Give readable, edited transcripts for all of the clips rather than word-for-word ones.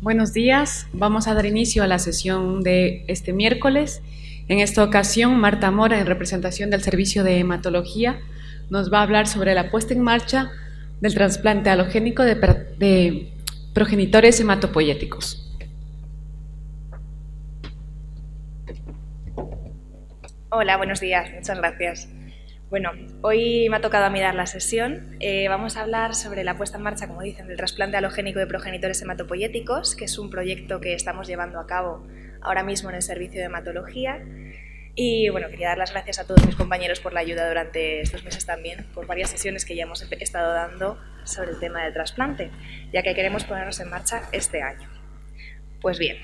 Buenos días, vamos a dar inicio a la sesión de este miércoles. En esta ocasión, Marta Mora, en representación del Servicio de Hematología, nos va a hablar sobre la puesta en marcha del trasplante alogénico de progenitores hematopoyéticos. Hola, buenos días, muchas gracias. Bueno, hoy me ha tocado a mí dar la sesión. Vamos a hablar sobre la puesta en marcha, como dicen, del trasplante alogénico de progenitores hematopoyéticos, que es un proyecto que estamos llevando a cabo ahora mismo en el Servicio de Hematología. Y bueno, quería dar las gracias a todos mis compañeros por la ayuda durante estos meses también, por varias sesiones que ya hemos estado dando sobre el tema del trasplante, ya que queremos ponernos en marcha este año. Pues bien,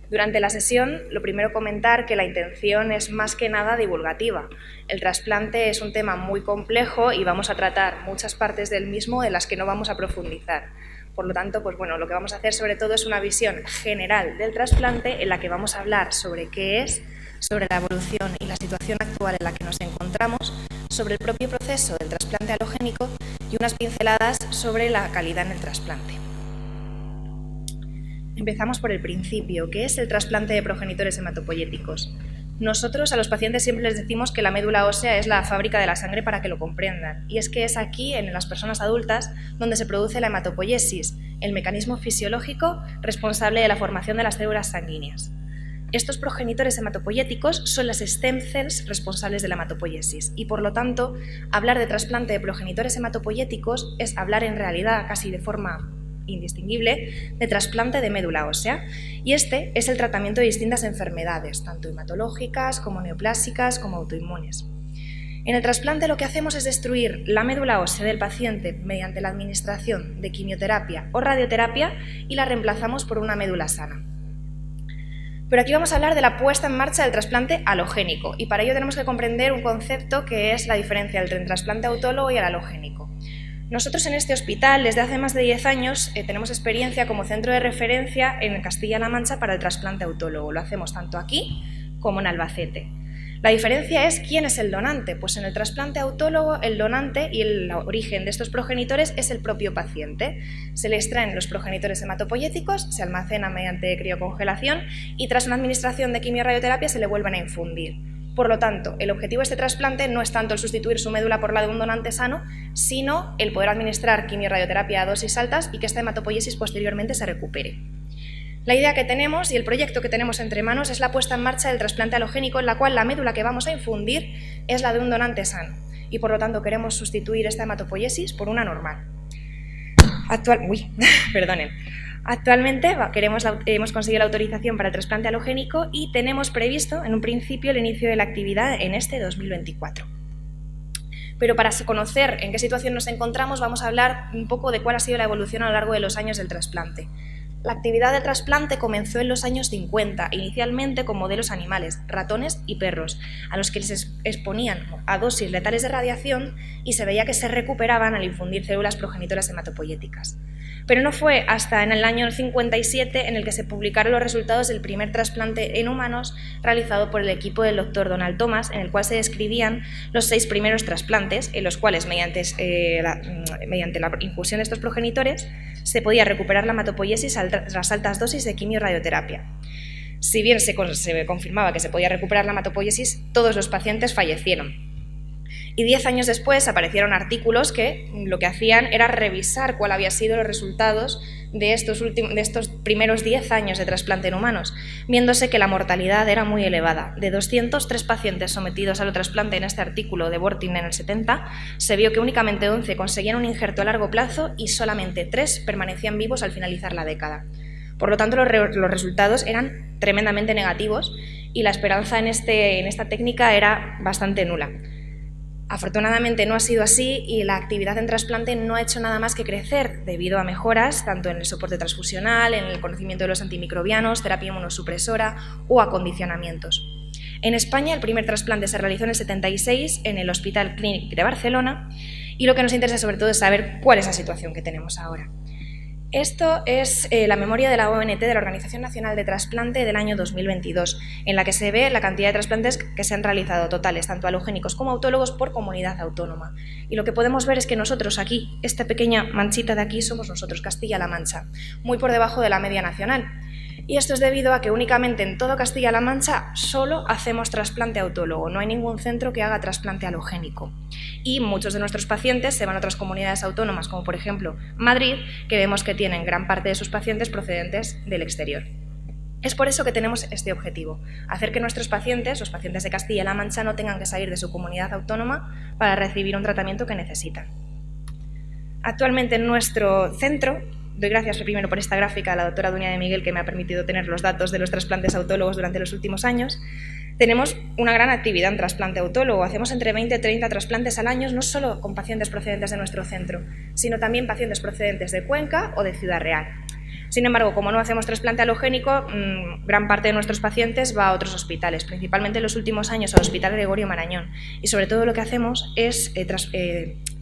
durante la sesión, lo primero comentar que la intención es más que nada divulgativa. El trasplante es un tema muy complejo y vamos a tratar muchas partes del mismo de las que no vamos a profundizar. Por lo tanto, pues bueno, lo que vamos a hacer sobre todo es una visión general del trasplante en la que vamos a hablar sobre qué es, sobre la evolución y la situación actual en la que nos encontramos, sobre el propio proceso del trasplante alogénico y unas pinceladas sobre la calidad en el trasplante. Empezamos por el principio, ¿qué es el trasplante de progenitores hematopoyéticos? Nosotros a los pacientes siempre les decimos que la médula ósea es la fábrica de la sangre para que lo comprendan, y es que es aquí, en las personas adultas, donde se produce la hematopoiesis, el mecanismo fisiológico responsable de la formación de las células sanguíneas. Estos progenitores hematopoyéticos son las stem cells responsables de la hematopoiesis y, por lo tanto, hablar de trasplante de progenitores hematopoyéticos es hablar en realidad casi de forma indistinguible de trasplante de médula ósea, y este es el tratamiento de distintas enfermedades, tanto hematológicas como neoplásicas como autoinmunes. En el trasplante lo que hacemos es destruir la médula ósea del paciente mediante la administración de quimioterapia o radioterapia y la reemplazamos por una médula sana. Pero aquí vamos a hablar de la puesta en marcha del trasplante alogénico, y para ello tenemos que comprender un concepto que es la diferencia entre el trasplante autólogo y el alogénico. Nosotros en este hospital, desde hace más de 10 años, tenemos experiencia como centro de referencia en Castilla-La Mancha para el trasplante autólogo. Lo hacemos tanto aquí como en Albacete. La diferencia es quién es el donante. Pues en el trasplante autólogo, el donante y el origen de estos progenitores es el propio paciente. Se le extraen los progenitores hematopoyéticos, se almacenan mediante criocongelación y tras una administración de quimio-radioterapia se le vuelven a infundir. Por lo tanto, el objetivo de este trasplante no es tanto el sustituir su médula por la de un donante sano, sino el poder administrar quimio-radioterapia a dosis altas y que esta hematopoiesis posteriormente se recupere. La idea que tenemos y el proyecto que tenemos entre manos es la puesta en marcha del trasplante alogénico, en la cual la médula que vamos a infundir es la de un donante sano y, por lo tanto, queremos sustituir esta hematopoiesis por una normal. Actualmente hemos conseguido la autorización para el trasplante alogénico y tenemos previsto en un principio el inicio de la actividad en este 2024. Pero para conocer en qué situación nos encontramos vamos a hablar un poco de cuál ha sido la evolución a lo largo de los años del trasplante. La actividad del trasplante comenzó en los años 50, inicialmente con modelos animales, ratones y perros, a los que les exponían a dosis letales de radiación y se veía que se recuperaban al infundir células progenitoras hematopoyéticas. Pero no fue hasta en el año 57 en el que se publicaron los resultados del primer trasplante en humanos realizado por el equipo del Dr. Donald Thomas, en el cual se describían los 6 primeros trasplantes, en los cuales mediante la infusión de estos progenitores se podía recuperar la hematopoiesis tras altas dosis de quimio-radioterapia. Si bien se confirmaba que se podía recuperar la hematopoiesis, todos los pacientes fallecieron. Y 10 años después aparecieron artículos que lo que hacían era revisar cuál habían sido los resultados de estos primeros 10 años de trasplante en humanos, viéndose que la mortalidad era muy elevada. De 203 pacientes sometidos al trasplante en este artículo de Bortin en el 70, se vio que únicamente 11 conseguían un injerto a largo plazo y solamente 3 permanecían vivos al finalizar la década. Por lo tanto, los resultados eran tremendamente negativos y la esperanza en esta técnica era bastante nula. Afortunadamente no ha sido así y la actividad en trasplante no ha hecho nada más que crecer debido a mejoras tanto en el soporte transfusional, en el conocimiento de los antimicrobianos, terapia inmunosupresora o acondicionamientos. En España el primer trasplante se realizó en el 76 en el Hospital Clínic de Barcelona y lo que nos interesa sobre todo es saber cuál es la situación que tenemos ahora. Esto es la memoria de la ONT, de la Organización Nacional de Trasplante, del año 2022, en la que se ve la cantidad de trasplantes que se han realizado totales, tanto alogénicos como autólogos, por comunidad autónoma. Y lo que podemos ver es que nosotros aquí, esta pequeña manchita de aquí, somos nosotros, Castilla-La Mancha, muy por debajo de la media nacional. Y esto es debido a que únicamente en todo Castilla-La Mancha solo hacemos trasplante autólogo, no hay ningún centro que haga trasplante alogénico. Y muchos de nuestros pacientes se van a otras comunidades autónomas, como por ejemplo Madrid, que vemos que tienen gran parte de sus pacientes procedentes del exterior. Es por eso que tenemos este objetivo, hacer que nuestros pacientes, los pacientes de Castilla-La Mancha, no tengan que salir de su comunidad autónoma para recibir un tratamiento que necesitan. Actualmente en nuestro centro, doy gracias primero por esta gráfica a la doctora Dunia de Miguel, que me ha permitido tener los datos de los trasplantes autólogos durante los últimos años. Tenemos una gran actividad en trasplante autólogo. Hacemos entre 20 y 30 trasplantes al año, no solo con pacientes procedentes de nuestro centro, sino también pacientes procedentes de Cuenca o de Ciudad Real. Sin embargo, como no hacemos trasplante alogénico, gran parte de nuestros pacientes va a otros hospitales, principalmente en los últimos años al Hospital Gregorio Marañón. Y sobre todo lo que hacemos es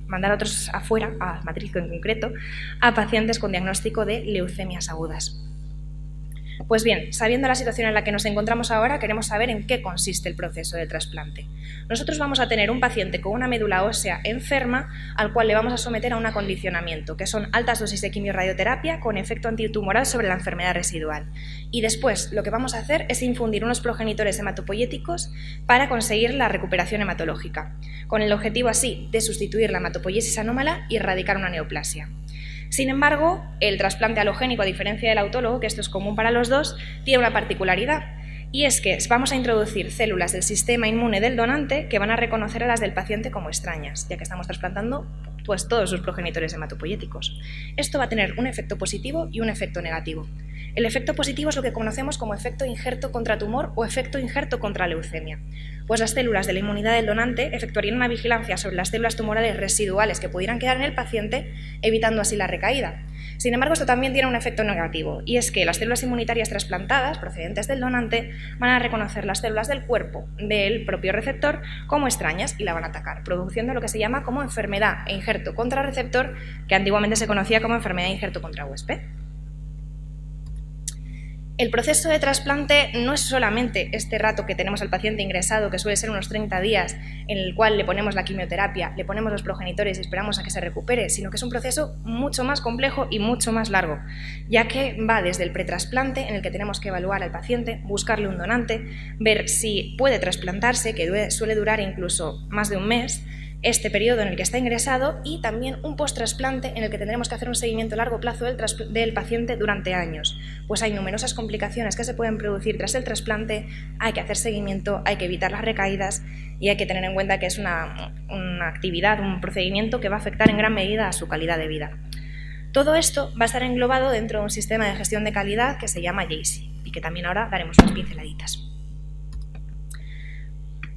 mandar a otros afuera, a Madrid en concreto, a pacientes con diagnóstico de leucemias agudas. Pues bien, sabiendo la situación en la que nos encontramos ahora, queremos saber en qué consiste el proceso de trasplante. Nosotros vamos a tener un paciente con una médula ósea enferma al cual le vamos a someter a un acondicionamiento, que son altas dosis de quimiorradioterapia con efecto antitumoral sobre la enfermedad residual. Y después lo que vamos a hacer es infundir unos progenitores hematopoyéticos para conseguir la recuperación hematológica, con el objetivo así de sustituir la hematopoiesis anómala y erradicar una neoplasia. Sin embargo, el trasplante alogénico, a diferencia del autólogo, que esto es común para los dos, tiene una particularidad, y es que vamos a introducir células del sistema inmune del donante que van a reconocer a las del paciente como extrañas, ya que estamos trasplantando pues, todos sus progenitores hematopoyéticos. Esto va a tener un efecto positivo y un efecto negativo. El efecto positivo es lo que conocemos como efecto injerto contra tumor o efecto injerto contra leucemia, pues las células de la inmunidad del donante efectuarían una vigilancia sobre las células tumorales residuales que pudieran quedar en el paciente, evitando así la recaída. Sin embargo, esto también tiene un efecto negativo, y es que las células inmunitarias trasplantadas, procedentes del donante, van a reconocer las células del cuerpo del propio receptor como extrañas y la van a atacar, produciendo lo que se llama como enfermedad e injerto contra receptor, que antiguamente se conocía como enfermedad e injerto contra huésped. El proceso de trasplante no es solamente este rato que tenemos al paciente ingresado, que suele ser unos 30 días, en el cual le ponemos la quimioterapia, le ponemos los progenitores y esperamos a que se recupere, sino que es un proceso mucho más complejo y mucho más largo, ya que va desde el pretrasplante, en el que tenemos que evaluar al paciente, buscarle un donante, ver si puede trasplantarse, que suele durar incluso más de un mes, este periodo en el que está ingresado, y también un post-trasplante en el que tendremos que hacer un seguimiento a largo plazo del paciente durante años, pues hay numerosas complicaciones que se pueden producir tras el trasplante, hay que hacer seguimiento, hay que evitar las recaídas y hay que tener en cuenta que es una actividad, un procedimiento que va a afectar en gran medida a su calidad de vida. Todo esto va a estar englobado dentro de un sistema de gestión de calidad que se llama JACE y que también ahora daremos unas pinceladitas.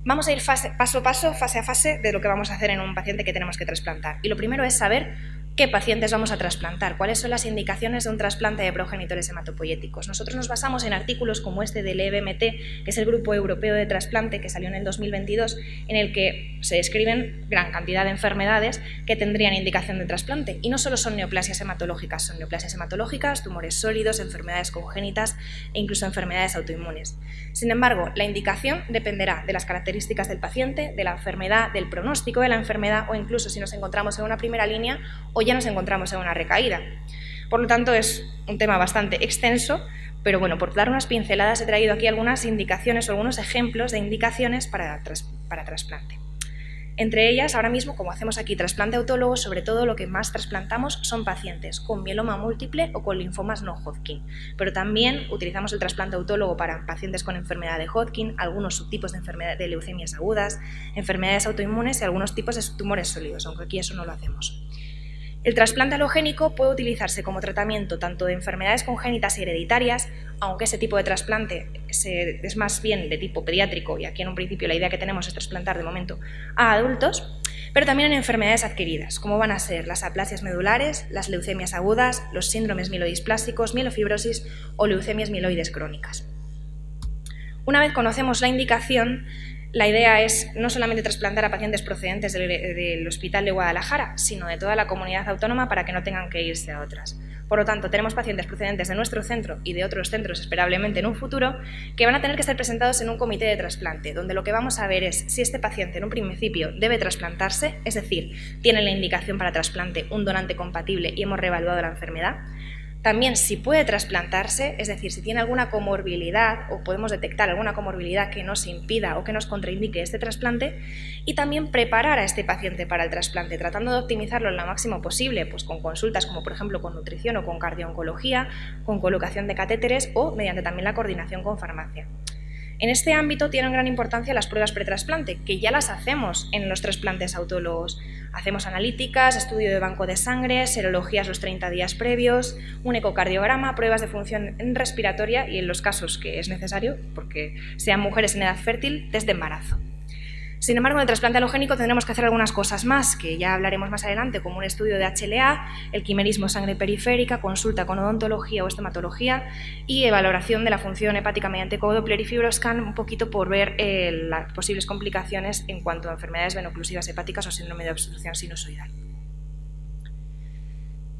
Vamos a ir paso a paso, fase a fase, de lo que vamos a hacer en un paciente que tenemos que trasplantar. Y lo primero es saber qué pacientes vamos a trasplantar, cuáles son las indicaciones de un trasplante de progenitores hematopoyéticos. Nosotros nos basamos en artículos como este del EBMT, que es el Grupo Europeo de Trasplante, que salió en el 2022, en el que se describen gran cantidad de enfermedades que tendrían indicación de trasplante. Y no solo son neoplasias hematológicas, son neoplasias hematológicas, tumores sólidos, enfermedades congénitas e incluso enfermedades autoinmunes. Sin embargo, la indicación dependerá de las características del paciente, de la enfermedad, del pronóstico de la enfermedad o incluso si nos encontramos en una primera línea o ya nos encontramos en una recaída. Por lo tanto, es un tema bastante extenso, pero bueno, por dar unas pinceladas he traído aquí algunas indicaciones o algunos ejemplos de indicaciones para trasplante. Entre ellas, ahora mismo, como hacemos aquí trasplante autólogo, sobre todo lo que más trasplantamos son pacientes con mieloma múltiple o con linfomas no Hodgkin, pero también utilizamos el trasplante autólogo para pacientes con enfermedad de Hodgkin, algunos subtipos de enfermedad de leucemias agudas, enfermedades autoinmunes y algunos tipos de tumores sólidos, aunque aquí eso no lo hacemos. El trasplante alogénico puede utilizarse como tratamiento tanto de enfermedades congénitas y hereditarias, aunque ese tipo de trasplante es más bien de tipo pediátrico y aquí en un principio la idea que tenemos es trasplantar de momento a adultos, pero también en enfermedades adquiridas, como van a ser las aplasias medulares, las leucemias agudas, los síndromes mielodisplásticos, mielofibrosis o leucemias mieloides crónicas. Una vez conocemos la indicación, La idea es no solamente trasplantar a pacientes procedentes del Hospital de Guadalajara, sino de toda la comunidad autónoma para que no tengan que irse a otras. Por lo tanto, tenemos pacientes procedentes de nuestro centro y de otros centros, esperablemente en un futuro, que van a tener que ser presentados en un comité de trasplante, donde lo que vamos a ver es si este paciente en un principio debe trasplantarse, es decir, tiene la indicación para trasplante, un donante compatible y hemos reevaluado la enfermedad. También si puede trasplantarse, es decir, si tiene alguna comorbilidad o podemos detectar alguna comorbilidad que nos impida o que nos contraindique este trasplante, y también preparar a este paciente para el trasplante, tratando de optimizarlo lo máximo posible, pues con consultas como por ejemplo con nutrición o con cardio-oncología, con colocación de catéteres o mediante también la coordinación con farmacia. En este ámbito tienen gran importancia las pruebas pretrasplante, que ya las hacemos en los trasplantes autólogos. Hacemos analíticas, estudio de banco de sangre, serologías los 30 días previos, un ecocardiograma, pruebas de función respiratoria y en los casos que es necesario, porque sean mujeres en edad fértil, test de embarazo. Sin embargo, en el trasplante alogénico tendremos que hacer algunas cosas más, que ya hablaremos más adelante, como un estudio de HLA, el quimerismo sangre periférica, consulta con odontología o estomatología y valoración de la función hepática mediante ecodoppler y fibroscan, un poquito por ver las posibles complicaciones en cuanto a enfermedades venoclusivas hepáticas o síndrome de obstrucción sinusoidal.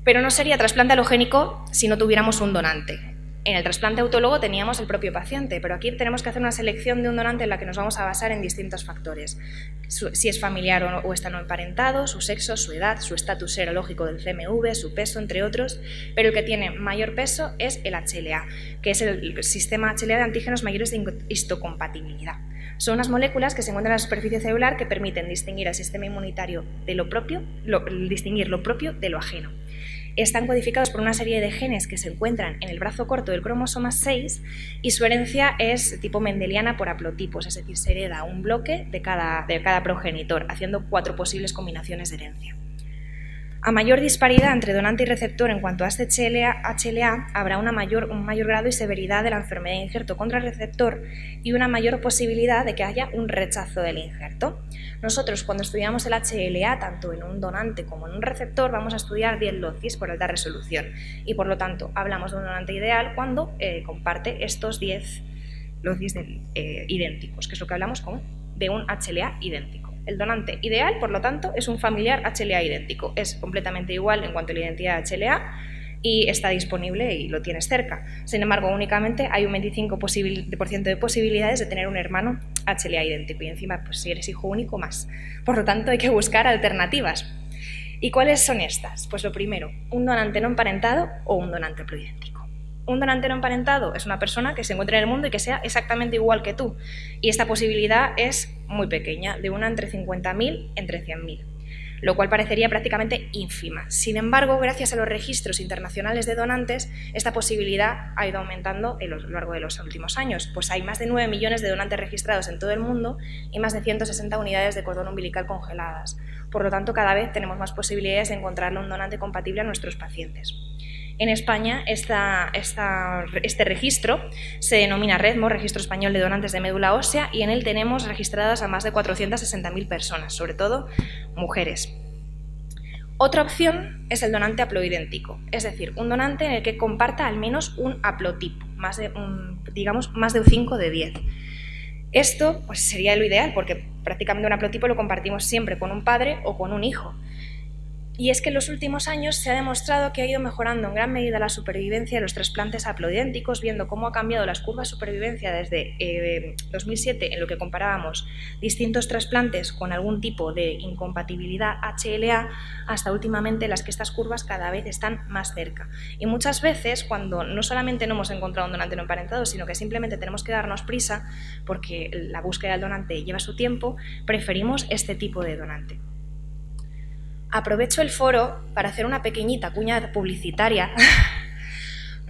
Pero no sería trasplante alogénico si no tuviéramos un donante. En el trasplante autólogo teníamos el propio paciente, pero aquí tenemos que hacer una selección de un donante en la que nos vamos a basar en distintos factores. Si es familiar o está no emparentado, su sexo, su edad, su estatus serológico del CMV, su peso, entre otros, pero el que tiene mayor peso es el HLA, que es el sistema HLA de antígenos mayores de histocompatibilidad. Son unas moléculas que se encuentran en la superficie celular que permiten distinguir al sistema inmunitario de lo propio, distinguir lo propio de lo ajeno. Están codificados por una serie de genes que se encuentran en el brazo corto del cromosoma 6 y su herencia es tipo mendeliana por haplotipos, es decir, se hereda un bloque de cada progenitor, haciendo 4 posibles combinaciones de herencia. A mayor disparidad entre donante y receptor en cuanto a este HLA, habrá un mayor grado y severidad de la enfermedad de injerto contra el receptor y una mayor posibilidad de que haya un rechazo del injerto. Nosotros, cuando estudiamos el HLA, tanto en un donante como en un receptor, vamos a estudiar 10 locis por alta resolución y, por lo tanto, hablamos de un donante ideal cuando comparte estos 10 locis idénticos, que es lo que hablamos de un HLA idéntico. El donante ideal, por lo tanto, es un familiar HLA idéntico. Es completamente igual en cuanto a la identidad HLA y está disponible y lo tienes cerca. Sin embargo, únicamente hay un 25% de posibilidades de tener un hermano HLA idéntico y encima, pues si eres hijo único, más. Por lo tanto, hay que buscar alternativas. ¿Y cuáles son estas? Pues lo primero, un donante no emparentado o un donante haploidéntico. Un donante no emparentado es una persona que se encuentra en el mundo y que sea exactamente igual que tú. Y esta posibilidad es muy pequeña, de una entre 50.000 entre 100.000, lo cual parecería prácticamente ínfima. Sin embargo, gracias a los registros internacionales de donantes, esta posibilidad ha ido aumentando a lo largo de los últimos años, pues hay más de 9 millones de donantes registrados en todo el mundo y más de 160 unidades de cordón umbilical congeladas. Por lo tanto, cada vez tenemos más posibilidades de encontrarle un donante compatible a nuestros pacientes. En España, este registro se denomina REDMO, Registro Español de Donantes de Médula Ósea, y en él tenemos registradas a más de 460.000 personas, sobre todo mujeres. Otra opción es el donante haploidéntico, es decir, un donante en el que comparta al menos un haplotipo, más de un 5 de 10. Esto pues, sería lo ideal, porque prácticamente un haplotipo lo compartimos siempre con un padre o con un hijo. Y es que en los últimos años se ha demostrado que ha ido mejorando en gran medida la supervivencia de los trasplantes haploidénticos, viendo cómo ha cambiado las curvas de supervivencia desde 2007, en lo que comparábamos distintos trasplantes con algún tipo de incompatibilidad HLA, hasta últimamente las que estas curvas cada vez están más cerca. Y muchas veces, cuando no solamente no hemos encontrado un donante no emparentado, sino que simplemente tenemos que darnos prisa, porque la búsqueda del donante lleva su tiempo, preferimos este tipo de donante. Aprovecho el foro para hacer una pequeñita cuña publicitaria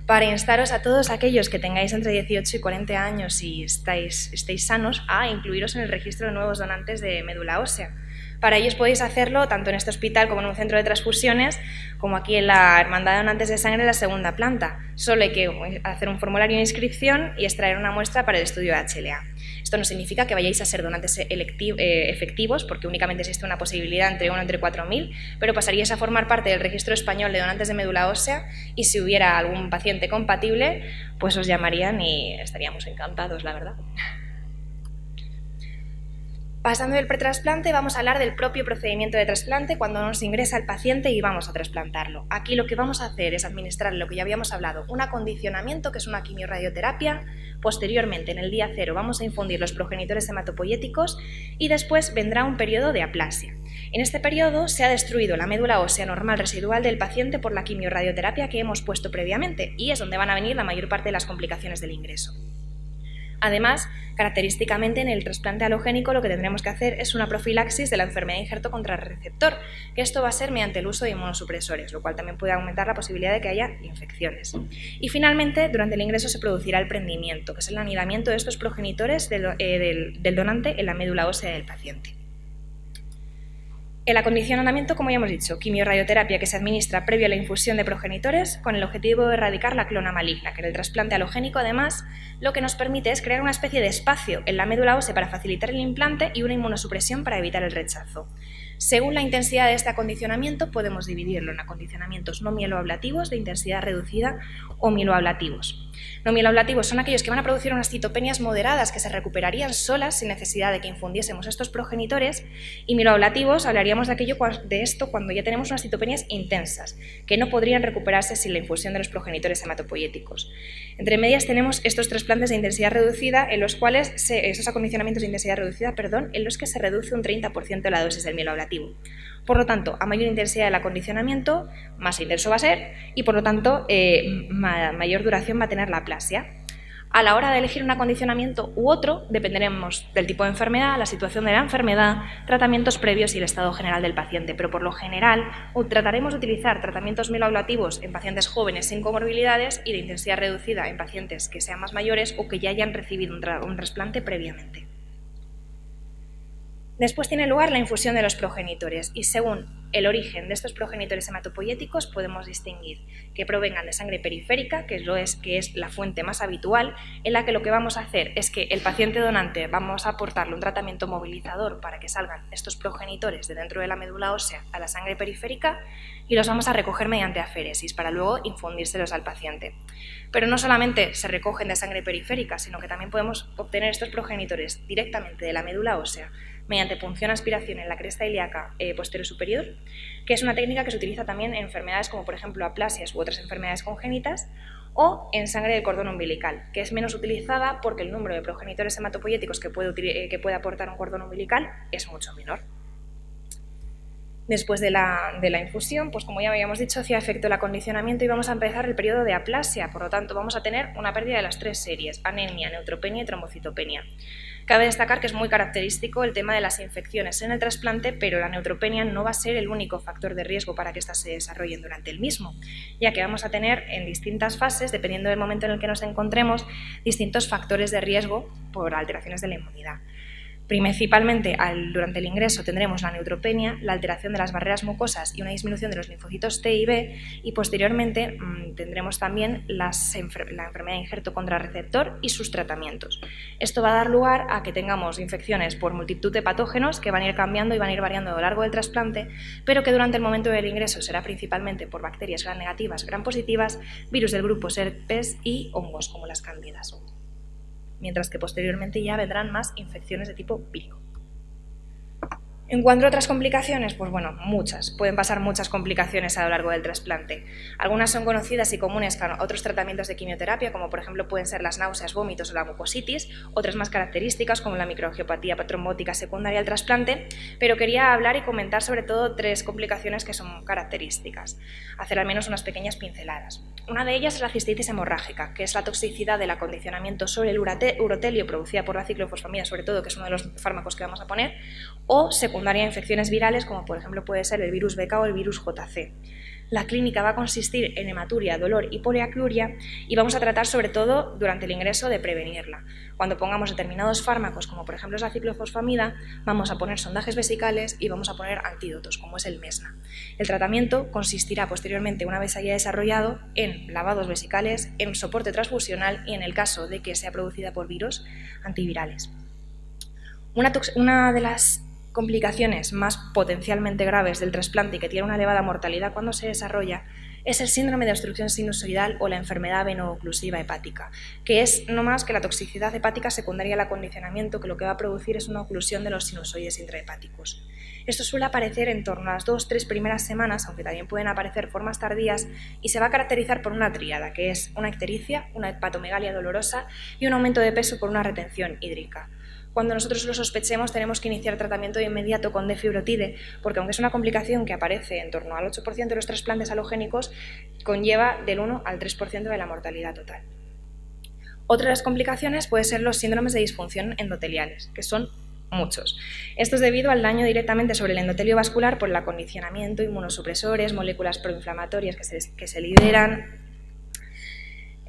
para instaros a todos aquellos que tengáis entre 18 y 40 años y estéis sanos a incluiros en el registro de nuevos donantes de médula ósea. Para ellos podéis hacerlo tanto en este hospital como en un centro de transfusiones, como aquí en la Hermandad de Donantes de Sangre en la segunda planta. Solo hay que hacer un formulario de inscripción y extraer una muestra para el estudio de HLA. Esto no significa que vayáis a ser donantes efectivos, porque únicamente existe una posibilidad entre 1 entre 4.000, pero pasaríais a formar parte del registro español de donantes de médula ósea y si hubiera algún paciente compatible, pues os llamarían y estaríamos encantados, la verdad. Pasando del pretrasplante, vamos a hablar del propio procedimiento de trasplante cuando nos ingresa el paciente y vamos a trasplantarlo. Aquí lo que vamos a hacer es administrar lo que ya habíamos hablado, un acondicionamiento, que es una quimiorradioterapia. Posteriormente, en el día 0, vamos a infundir los progenitores hematopoyéticos y después vendrá un periodo de aplasia. En este periodo se ha destruido la médula ósea normal residual del paciente por la quimiorradioterapia que hemos puesto previamente y es donde van a venir la mayor parte de las complicaciones del ingreso. Además, característicamente en el trasplante halogénico lo que tendremos que hacer es una profilaxis de la enfermedad de injerto contra receptor, que esto va a ser mediante el uso de inmunosupresores, lo cual también puede aumentar la posibilidad de que haya infecciones. Y finalmente, durante el ingreso se producirá el prendimiento, que es el anidamiento de estos progenitores del donante en la médula ósea del paciente. El acondicionamiento, como ya hemos dicho, quimiorradioterapia que se administra previo a la infusión de progenitores con el objetivo de erradicar la clona maligna, que en el trasplante halogénico además lo que nos permite es crear una especie de espacio en la médula ósea para facilitar el implante y una inmunosupresión para evitar el rechazo. Según la intensidad de este acondicionamiento podemos dividirlo en acondicionamientos no mieloablativos de intensidad reducida o mieloablativos. No mieloablativos son aquellos que van a producir unas citopenias moderadas que se recuperarían solas sin necesidad de que infundiésemos estos progenitores, y mieloablativos hablaríamos de esto cuando ya tenemos unas citopenias intensas que no podrían recuperarse sin la infusión de los progenitores hematopoyéticos. Entre medias tenemos estos trasplantes de intensidad reducida en los cuales esos acondicionamientos de intensidad reducida, en los que se reduce un 30% de la dosis del mieloablativo. Por lo tanto, a mayor intensidad del acondicionamiento, más intenso va a ser y, por lo tanto, mayor duración va a tener la aplasia. A la hora de elegir un acondicionamiento u otro, dependeremos del tipo de enfermedad, la situación de la enfermedad, tratamientos previos y el estado general del paciente, pero por lo general trataremos de utilizar tratamientos mieloablativos en pacientes jóvenes sin comorbilidades y de intensidad reducida en pacientes que sean más mayores o que ya hayan recibido un trasplante previamente. Después tiene lugar la infusión de los progenitores y según el origen de estos progenitores hematopoyéticos podemos distinguir que provengan de sangre periférica, que es la fuente más habitual, en la que lo que vamos a hacer es que el paciente donante vamos a aportarle un tratamiento movilizador para que salgan estos progenitores de dentro de la médula ósea a la sangre periférica y los vamos a recoger mediante aféresis para luego infundírselos al paciente. Pero no solamente se recogen de sangre periférica, sino que también podemos obtener estos progenitores directamente de la médula ósea mediante punción aspiración en la cresta ilíaca posterior superior, que es una técnica que se utiliza también en enfermedades como por ejemplo aplasias u otras enfermedades congénitas, o en sangre del cordón umbilical, que es menos utilizada porque el número de progenitores hematopoyéticos que puede aportar un cordón umbilical es mucho menor. Después de la infusión, pues como ya habíamos dicho, hacía efecto el acondicionamiento y vamos a empezar el periodo de aplasia, por lo tanto vamos a tener una pérdida de las 3 series, anemia, neutropenia y trombocitopenia. Cabe destacar que es muy característico el tema de las infecciones en el trasplante, pero la neutropenia no va a ser el único factor de riesgo para que éstas se desarrollen durante el mismo, ya que vamos a tener en distintas fases, dependiendo del momento en el que nos encontremos, distintos factores de riesgo por alteraciones de la inmunidad. Principalmente durante el ingreso tendremos la neutropenia, la alteración de las barreras mucosas y una disminución de los linfocitos T y B, y posteriormente tendremos también la enfermedad de injerto contra receptor y sus tratamientos. Esto va a dar lugar a que tengamos infecciones por multitud de patógenos que van a ir cambiando y van a ir variando a lo largo del trasplante, pero que durante el momento del ingreso será principalmente por bacterias gram negativas, gram positivas, virus del grupo herpes y hongos como las cándidas, mientras que posteriormente ya vendrán más infecciones de tipo vírico. En cuanto a otras complicaciones, pues bueno, muchas. Pueden pasar muchas complicaciones a lo largo del trasplante. Algunas son conocidas y comunes con otros tratamientos de quimioterapia, como por ejemplo pueden ser las náuseas, vómitos o la mucositis, otras más características como la microangiopatía trombótica secundaria al trasplante, pero quería hablar y comentar sobre todo 3 complicaciones que son características, hacer al menos unas pequeñas pinceladas. Una de ellas es la cistitis hemorrágica, que es la toxicidad del acondicionamiento sobre el urotelio producida por la ciclofosfamida, sobre todo, que es uno de los fármacos que vamos a poner, o secundaria a infecciones virales, como por ejemplo puede ser el virus Bk o el virus JC. La clínica va a consistir en hematuria, dolor y poliacuria y vamos a tratar sobre todo durante el ingreso de prevenirla. Cuando pongamos determinados fármacos, como por ejemplo es la ciclofosfamida, vamos a poner sondajes vesicales y vamos a poner antídotos, como es el Mesna. El tratamiento consistirá posteriormente, una vez haya desarrollado, en lavados vesicales, en soporte transfusional y en el caso de que sea producida por virus, antivirales. Una de las complicaciones más potencialmente graves del trasplante y que tiene una elevada mortalidad cuando se desarrolla es el síndrome de obstrucción sinusoidal o la enfermedad veno-oclusiva hepática, que es no más que la toxicidad hepática secundaria al acondicionamiento, que lo que va a producir es una oclusión de los sinusoides intrahepáticos. Esto suele aparecer en torno a las 2-3 primeras semanas, aunque también pueden aparecer formas tardías, y se va a caracterizar por una tríada, que es una ictericia, una hepatomegalia dolorosa y un aumento de peso por una retención hídrica. Cuando nosotros lo sospechemos, tenemos que iniciar tratamiento de inmediato con defibrotide, porque aunque es una complicación que aparece en torno al 8% de los trasplantes halogénicos, conlleva del 1 al 3% de la mortalidad total. Otra de las complicaciones puede ser los síndromes de disfunción endoteliales, que son muchos. Esto es debido al daño directamente sobre el endotelio vascular por el acondicionamiento, inmunosupresores, moléculas proinflamatorias que se liberan.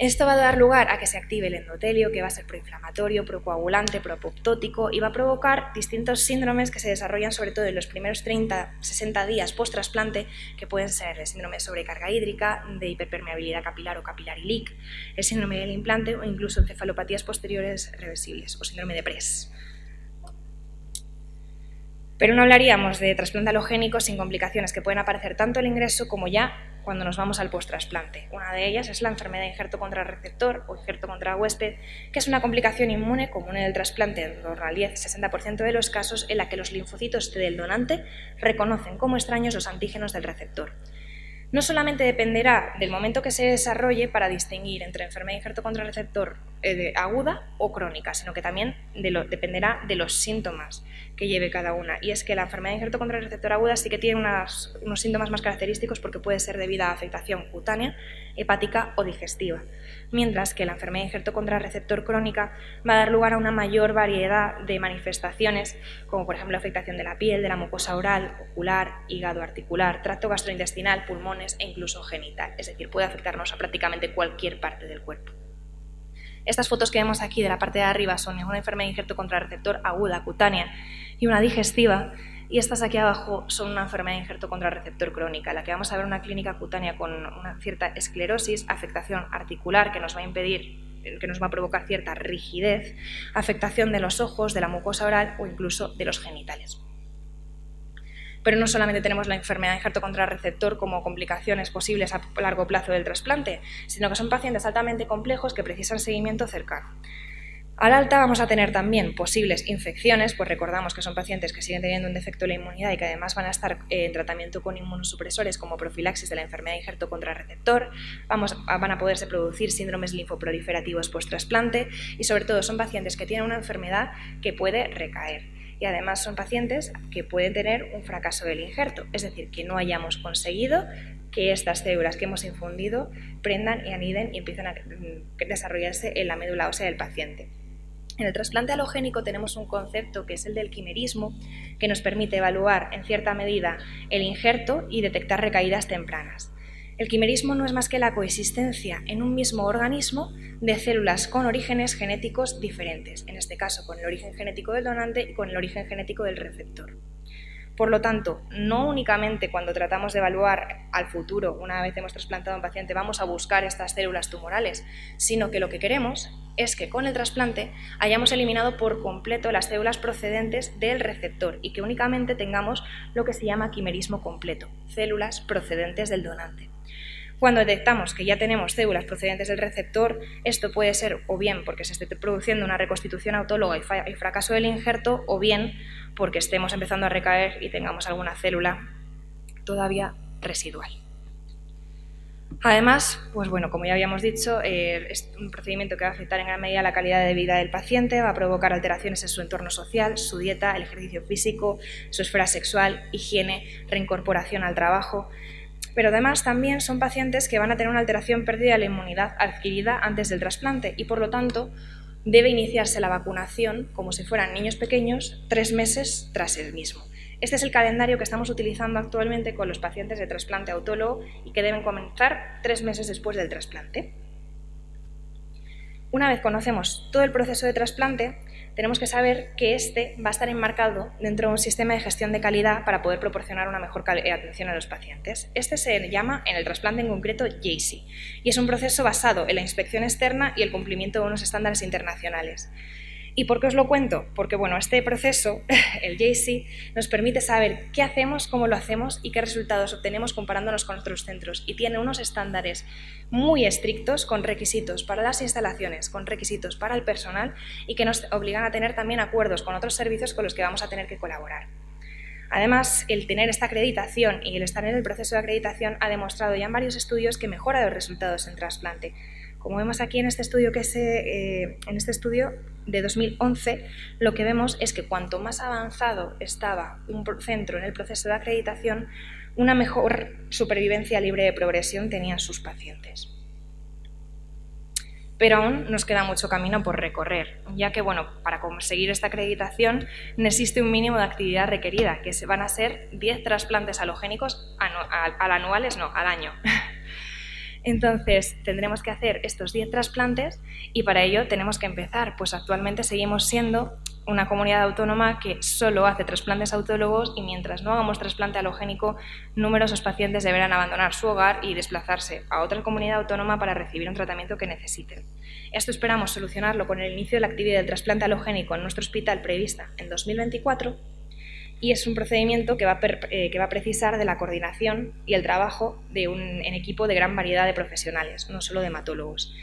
Esto va a dar lugar a que se active el endotelio, que va a ser proinflamatorio, procoagulante, propoptótico y va a provocar distintos síndromes que se desarrollan sobre todo en los primeros 30-60 días post-trasplante, que pueden ser el síndrome de sobrecarga hídrica, de hiperpermeabilidad capilar o capillary leak, el síndrome del implante o incluso encefalopatías posteriores reversibles o síndrome de PRES. Pero no hablaríamos de trasplante halogénico sin complicaciones que pueden aparecer tanto al ingreso como ya cuando nos vamos al post-trasplante. Una de ellas es la enfermedad de injerto contra receptor o injerto contra huésped, que es una complicación inmune común en el trasplante en torno al 10-60% de los casos, en la que los linfocitos T del donante reconocen como extraños los antígenos del receptor. No solamente dependerá del momento que se desarrolle para distinguir entre enfermedad de injerto contra receptor aguda o crónica, sino que también dependerá de los síntomas que lleve cada una. Y es que la enfermedad de injerto contra receptor aguda sí que tiene unos síntomas más característicos porque puede ser debida a afectación cutánea, hepática o digestiva, mientras que la enfermedad de injerto contra receptor crónica va a dar lugar a una mayor variedad de manifestaciones, como por ejemplo afectación de la piel, de la mucosa oral, ocular, hígado, articular, tracto gastrointestinal, pulmones e incluso genital, es decir, puede afectarnos a prácticamente cualquier parte del cuerpo. Estas fotos que vemos aquí de la parte de arriba son una enfermedad de injerto contra receptor aguda, cutánea, y una digestiva, y estas aquí abajo son una enfermedad de injerto contra receptor crónica, la que vamos a ver una clínica cutánea con una cierta esclerosis, afectación articular que nos va a impedir, que nos va a provocar cierta rigidez, afectación de los ojos, de la mucosa oral o incluso de los genitales. Pero no solamente tenemos la enfermedad de injerto contra receptor como complicaciones posibles a largo plazo del trasplante, sino que son pacientes altamente complejos que precisan seguimiento cercano. Al alta vamos a tener también posibles infecciones, pues recordamos que son pacientes que siguen teniendo un defecto de la inmunidad y que además van a estar en tratamiento con inmunosupresores como profilaxis de la enfermedad de injerto contra receptor, van a poderse producir síndromes linfoproliferativos post-trasplante y sobre todo son pacientes que tienen una enfermedad que puede recaer. Y además son pacientes que pueden tener un fracaso del injerto, es decir, que no hayamos conseguido que estas células que hemos infundido prendan y aniden y empiecen a desarrollarse en la médula ósea del paciente. En el trasplante halogénico tenemos un concepto que es el del quimerismo, que nos permite evaluar en cierta medida el injerto y detectar recaídas tempranas. El quimerismo no es más que la coexistencia en un mismo organismo de células con orígenes genéticos diferentes, en este caso con el origen genético del donante y con el origen genético del receptor. Por lo tanto, no únicamente cuando tratamos de evaluar al futuro, una vez hemos trasplantado a un paciente, vamos a buscar estas células tumorales, sino que lo que queremos es que con el trasplante hayamos eliminado por completo las células procedentes del receptor y que únicamente tengamos lo que se llama quimerismo completo, células procedentes del donante. Cuando detectamos que ya tenemos células procedentes del receptor, esto puede ser o bien porque se esté produciendo una reconstitución autóloga y fracaso del injerto, o bien porque estemos empezando a recaer y tengamos alguna célula todavía residual. Además, pues bueno, como ya habíamos dicho, es un procedimiento que va a afectar en gran medida la calidad de vida del paciente, va a provocar alteraciones en su entorno social, su dieta, el ejercicio físico, su esfera sexual, higiene, reincorporación al trabajo. Pero además también son pacientes que van a tener una alteración pérdida de la inmunidad adquirida antes del trasplante y por lo tanto debe iniciarse la vacunación como si fueran niños pequeños 3 meses tras el mismo. Este es el calendario que estamos utilizando actualmente con los pacientes de trasplante autólogo y que deben comenzar 3 meses después del trasplante. Una vez conocemos todo el proceso de trasplante, tenemos que saber que este va a estar enmarcado dentro de un sistema de gestión de calidad para poder proporcionar una mejor atención a los pacientes. Este se llama, en el trasplante en concreto, JACI, y es un proceso basado en la inspección externa y el cumplimiento de unos estándares internacionales. ¿Y por qué os lo cuento? Porque bueno, este proceso, el JC, nos permite saber qué hacemos, cómo lo hacemos y qué resultados obtenemos comparándonos con otros centros. Y tiene unos estándares muy estrictos con requisitos para las instalaciones, con requisitos para el personal y que nos obligan a tener también acuerdos con otros servicios con los que vamos a tener que colaborar. Además, el tener esta acreditación y el estar en el proceso de acreditación ha demostrado ya en varios estudios que mejora los resultados en trasplante. Como vemos aquí en este estudio, de 2011, lo que vemos es que cuanto más avanzado estaba un centro en el proceso de acreditación, una mejor supervivencia libre de progresión tenían sus pacientes. Pero aún nos queda mucho camino por recorrer, ya que para conseguir esta acreditación existe un mínimo de actividad requerida, que van a ser 10 trasplantes halogénicos al año. Entonces, tendremos que hacer estos 10 trasplantes y para ello tenemos que empezar, pues actualmente seguimos siendo una comunidad autónoma que solo hace trasplantes autólogos y mientras no hagamos trasplante halogénico, numerosos pacientes deberán abandonar su hogar y desplazarse a otra comunidad autónoma para recibir un tratamiento que necesiten. Esto esperamos solucionarlo con el inicio de la actividad del trasplante halogénico en nuestro hospital prevista en 2024 y es un procedimiento que va a precisar de la coordinación y el trabajo en equipo de gran variedad de profesionales, no solo de hematólogos.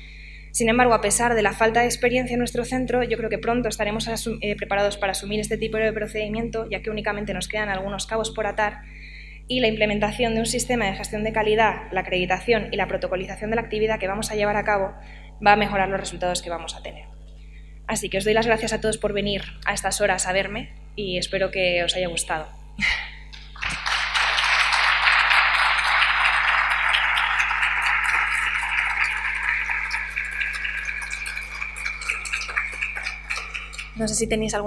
Sin embargo, a pesar de la falta de experiencia en nuestro centro, yo creo que pronto estaremos preparados para asumir este tipo de procedimiento, ya que únicamente nos quedan algunos cabos por atar y la implementación de un sistema de gestión de calidad, la acreditación y la protocolización de la actividad que vamos a llevar a cabo va a mejorar los resultados que vamos a tener. Así que os doy las gracias a todos por venir a estas horas a verme y espero que os haya gustado. No sé si tenéis alguna